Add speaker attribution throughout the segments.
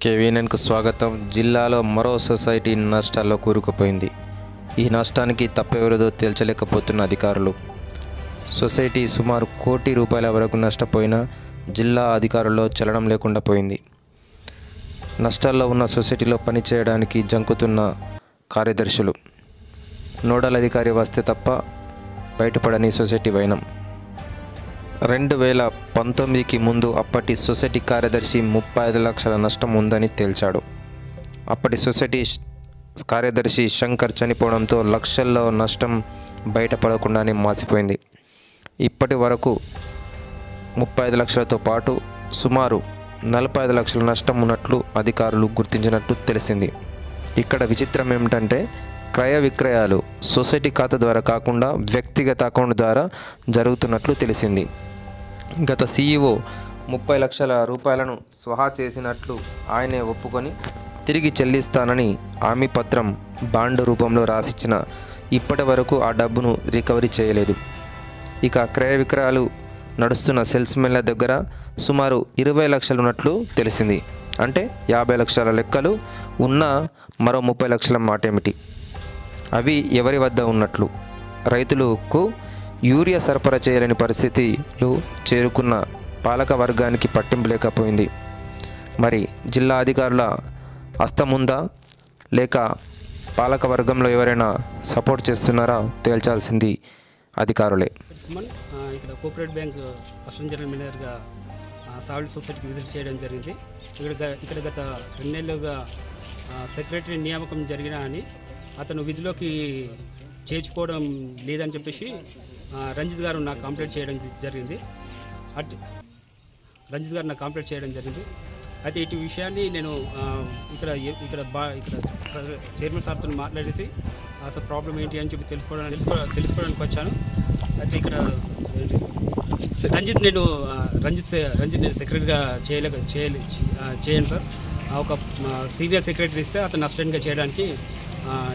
Speaker 1: కేవీఎన్కు స్వాగతం. జిల్లాలో మరో సొసైటీ నష్టాల్లో కూరుకుపోయింది. ఈ నష్టానికి తప్పెవరిదో తేల్చలేకపోతున్న అధికారులు. సొసైటీ సుమారు ₹1,00,00,000 వరకు నష్టపోయినా జిల్లా అధికారుల్లో చలనం లేకుండా పోయింది. నష్టాల్లో ఉన్న సొసైటీలో పనిచేయడానికి జంకుతున్న కార్యదర్శులు. నోడల్ అధికారి వస్తే తప్ప బయటపడని సొసైటీ వైనం. 2019కి ముందు అప్పటి సొసైటీ కార్యదర్శి 35 లక్షల నష్టం ఉందని తేల్చాడు. అప్పటి సొసైటీ కార్యదర్శి శంకర్ చనిపోవడంతో లక్షల్లో నష్టం బయటపడకుండానే మాసిపోయింది. ఇప్పటి వరకు 35 లక్షలతో పాటు సుమారు 45 లక్షల నష్టం ఉన్నట్లు అధికారులు గుర్తించినట్టు తెలిసింది. ఇక్కడ విచిత్రం ఏమిటంటే క్రయ విక్రయాలు సొసైటీ ఖాతా ద్వారా కాకుండా వ్యక్తిగత అకౌంట్ ద్వారా జరుగుతున్నట్లు తెలిసింది. గత సీఈఓ 30 లక్షల రూపాయలను స్వాహా చేసినట్లు ఆయనే ఒప్పుకొని తిరిగి చెల్లిస్తానని హామీ పత్రం బాండ్ రూపంలో రాసిచ్చిన ఇప్పటి వరకు ఆ డబ్బును రికవరీ చేయలేదు. ఇక క్రయ విక్రయాలు నడుస్తున్న సేల్స్మెన్ల దగ్గర సుమారు 20 లక్షలు ఉన్నట్లు తెలిసింది. అంటే 50 లక్షల లెక్కలు ఉన్న మరో 30 లక్షల మాటేమిటి? అవి ఎవరి వద్ద ఉన్నట్లు? రైతులకు యూరియా సరఫరా చేయలేని పరిస్థితులు చేరుకున్న పాలక వర్గానికి పట్టింపు లేకపోయింది. మరి జిల్లా అధికారుల హస్తముందా లేక పాలక వర్గంలో ఎవరైనా సపోర్ట్ చేస్తున్నారా తేల్చాల్సింది అధికారులే.
Speaker 2: ఇక్కడ కోఆపరేటివ్ బ్యాంక్ అసిస్టెంట్ జనరల్ మేనేజర్గా సాల్ట్ సొసైటీకి విజిట్ చేయడం జరిగింది. ఇక్కడ గత 2 నెలలుగా సెక్రటరీ నియామకం జరిగినా అని అతను విధిలోకి చేర్చుకోవడం లేదని చెప్పేసి రంజిత్ గారు నాకు కంప్లైంట్ చేయడం జరిగింది. అయితే ఇటు విషయాన్ని నేను ఇక్కడ చైర్మన్ సార్తో మాట్లాడేసి అసలు ప్రాబ్లం ఏంటి అని చెప్పి తెలుసుకోవడానికి వచ్చాను. అయితే ఇక్కడ రంజిత్ నేను సెక్రటరీగా చేయను సార్. ఒక సీనియర్ సెక్రటరీ ఇస్తే అతను అసిస్టెంట్గా చేయడానికి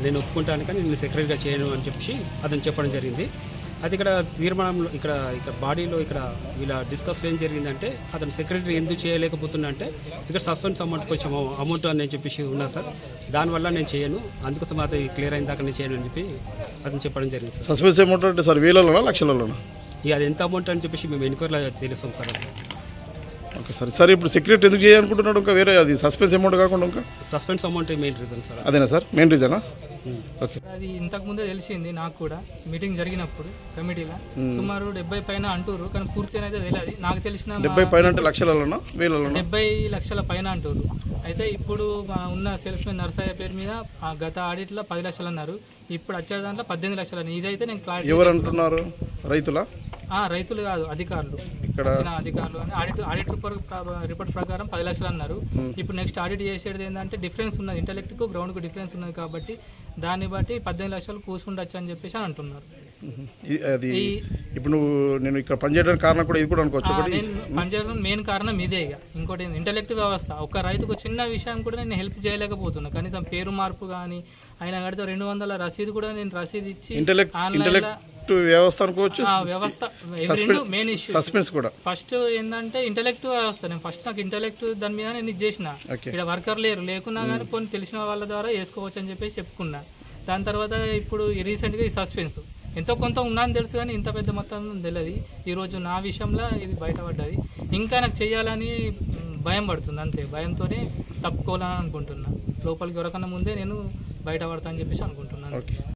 Speaker 2: నేను ఒప్పుకుంటాను, కానీ నేను సెక్రటరీగా చేయను అని చెప్పి అతను చెప్పడం జరిగింది. అయితే ఇక్కడ తీర్మానంలో ఇక్కడ బాడీలో వీళ్ళ డిస్కస్ ఏం జరిగిందంటే అతను సెక్రటరీ ఎందుకు చేయలేకపోతున్నా అంటే ఇక్కడ సస్పెన్స్ అమౌంట్ కొంచెం అమౌంట్ అని చెప్పేసి ఉన్నా సార్, దానివల్ల నేను చేయను, అందుకోసం అది క్లియర్ అయిన దాకా నేను చేయను అని చెప్పి అతను చెప్పడం జరిగింది సార్.
Speaker 3: సస్పెన్స్ అమౌంట్ అంటే సార్ వేలలోనా లక్షలలోనా?
Speaker 2: ఇక అది ఎంత అమౌంట్ అని చెప్పేసి మేము ఎన్క్వైరీలో తెలుస్తాం సార్.
Speaker 3: Okay sir. సార్ ఇప్పుడు సెక్రటరీ ఎందుకు చేయాలనుకుంటున్నాడు? ఇంకా వేరే అది సస్పెన్స్ అమౌంట్ కాకుండా ఇంకా
Speaker 2: suspense amount main reason sir.
Speaker 3: అదేనా సార్ మెయిన్ రీజనా? ఓకే.
Speaker 4: అది ఇంతకుముందే తెలిసింది నాకు కూడా మీటింగ్ జరిగినప్పుడు కమిటీలో సుమారు 70 పైన అంటారు, కానీ పూర్తిగా అయితే తెలియదు. నాకు తెలిసిన
Speaker 3: 70 పైన అంటే లక్షలలోనా వేలలోనా?
Speaker 4: 70 లక్షల పైన అంటారు. అయితే ఇప్పుడు ఉన్న సేల్స్మెన్ నర్సయ్య పేరు మీద గత ఆడిట్లో 10 లక్షలు అన్నారు, ఇప్పుడు వచ్చే దాంట్లో 18 లక్షలు అన్నారు. ఇదైతే నేను క్లారిటీ.
Speaker 3: ఎవరు అంటున్నారు? రైతులా?
Speaker 4: రైతులు కాదు, అధికారులు. ఇక్కడ అధికారులు అని ఆడిట్ రిపోర్ట్ ప్రకారం 10 లక్షలు అన్నారు. ఇప్పుడు నెక్స్ట్ ఆడిట్ చేసేది ఏంటంటే డిఫరెన్స్ ఉన్నది, ఇంటలెక్ట్కు గ్రౌండ్కు డిఫరెన్స్ ఉన్నది కాబట్టి దాన్ని బట్టి 18 లక్షలు కూర్చుండొచ్చు అని చెప్పేసి అంటున్నారు.
Speaker 3: అది ఇప్పుడు నేను ఇక్కడ పనిచేయడానికి కారణం కూడా ఇది కూడా అనుకోవచ్చు.
Speaker 4: పనిచేయడం మెయిన్ కారణం ఇదే. ఇక ఇంకోటి ఇంటలెక్ట్ వ్యవస్థ. ఒక రైతుకు చిన్న విషయం కూడా నేను హెల్ప్ చేయలేకపోతున్నా, కనీసం పేరు మార్పు కానీ ఆయన కడితే 200 రసీదు కూడా నేను రసీదు ఇచ్చి
Speaker 3: వ్యవస్థ అనుకోవచ్చు.
Speaker 4: వ్యవస్థ మెయిన్ ఇష్యూ
Speaker 3: సస్పెన్స్ కూడా.
Speaker 4: ఫస్ట్ ఏంటంటే ఇంటలెక్ట్ వ్యవస్థ. నేను ఫస్ట్ నాకు ఇంటలెక్ట్ దాని మీద నేను ఇది చేసిన. ఇక్కడ వర్కర్ లేకున్నా కానీ కొన్ని తెలిసిన వాళ్ళ ద్వారా వేసుకోవచ్చు అని చెప్పేసి చెప్పుకున్నా. దాని తర్వాత ఇప్పుడు రీసెంట్గా ఈ సస్పెన్స్ ఎంతో కొంత ఉన్నాను తెలుసు, కానీ ఇంత పెద్ద మొత్తం తెలియదు. ఈరోజు నా విషయంలో ఇది బయటపడ్డది. ఇంకా నాకు చెయ్యాలని భయం పడుతుంది, అంతే. భయంతోనే తప్పుకోవాలని అనుకుంటున్నా. లోపలికి ఎవరికన్నా ముందే నేను బయటపడతా అని చెప్పేసి అనుకుంటున్నాను.